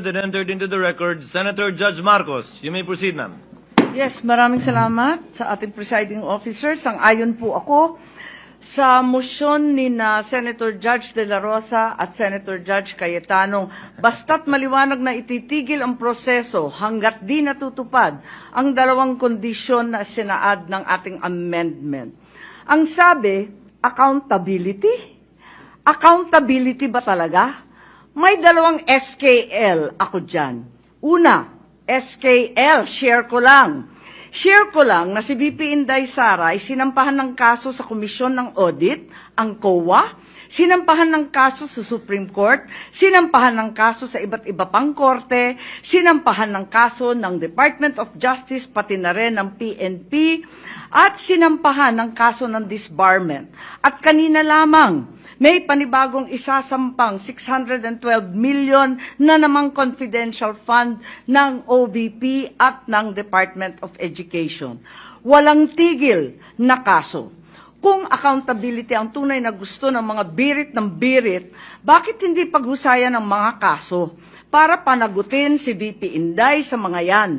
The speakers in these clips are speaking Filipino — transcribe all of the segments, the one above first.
And entered into the record, Senator Judge Marcos. You may proceed, ma'am. Yes, maraming salamat sa ating presiding officer. Sang-ayon po ako sa motion ni Senator Judge De La Rosa at Senator Judge Cayetano. Basta't maliwanag na ititigil ang proseso hanggat di natutupad ang dalawang kondisyon na sinaad ng ating amendment. Ang sabi, accountability? Accountability ba talaga? May dalawang SKL ako dyan. Una, SKL, share ko lang. Share ko lang na si VP Inday Sara ay sinampahan ng kaso sa Komisyon ng Audit, ang COA, sinampahan ng kaso sa Supreme Court, sinampahan ng kaso sa iba't iba pang korte, sinampahan ng kaso ng Department of Justice, pati na rin ng PNP, at sinampahan ng kaso ng disbarment. At kanina lamang, may panibagong isasampang 612 million na namang confidential fund ng OVP at ng Department of Education. Walang tigil na kaso. Kung accountability ang tunay na gusto ng mga birit ng birit, bakit hindi paghusayan ng mga kaso para panagutin si VP Inday sa mga yan?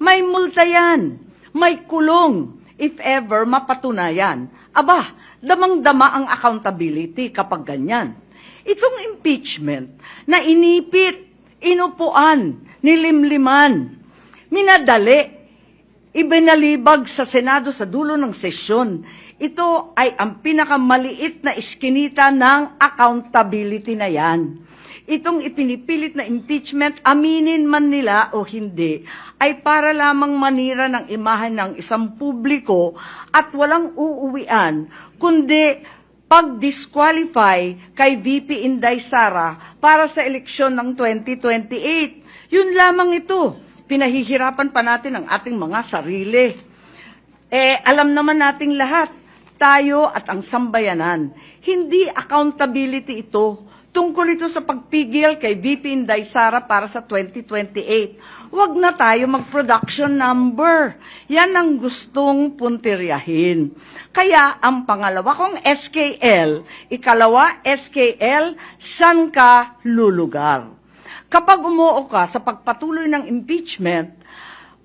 May multa yan, may kulong, if ever mapatunayan. Aba, damang-dama ang accountability kapag ganyan. Itong impeachment na inipit, inupuan, nilimliman, minadali, ibinalibag sa Senado sa dulo ng sesyon. Ito ay ang pinakamaliit na iskinita ng accountability na yan. Itong ipinipilit na impeachment, aminin man nila o hindi, ay para lamang manira ng imahen ng isang publiko at walang uuwian, kundi pag-disqualify kay VP Inday Sara para sa eleksyon ng 2028. Yun lamang ito. Pinahihirapan pa natin ang ating mga sarili. Alam naman nating lahat, tayo at ang sambayanan, hindi accountability ito. Tungkol ito sa pagpigil kay VP Inday Sara para sa 2028. Huwag na tayo mag-production number. Yan ang gustong puntiryahin. Kaya ang pangalawa kong SKL, ikalawa SKL, saan ka lulugar? Kapag umuo ka sa pagpatuloy ng impeachment,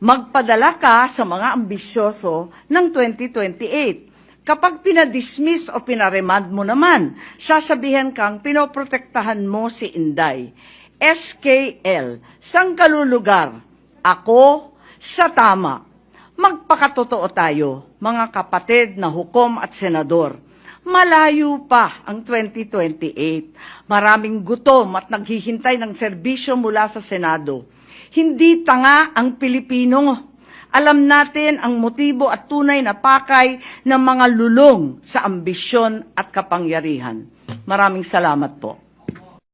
magpadala ka sa mga ambisyoso ng 2028. Kapag pinadismiss o pinaremand mo naman, sasabihan kang pinoprotektahan mo si Inday. SKL, saan ka lulugar? Ako sa tama. Magpakatotoo tayo, mga kapatid na hukom at senador. Malayo pa ang 2028. Maraming gutom at naghihintay ng serbisyo mula sa Senado. Hindi tanga ang Pilipino. Alam natin ang motibo at tunay na pakay ng mga lulong sa ambisyon at kapangyarihan. Maraming salamat po.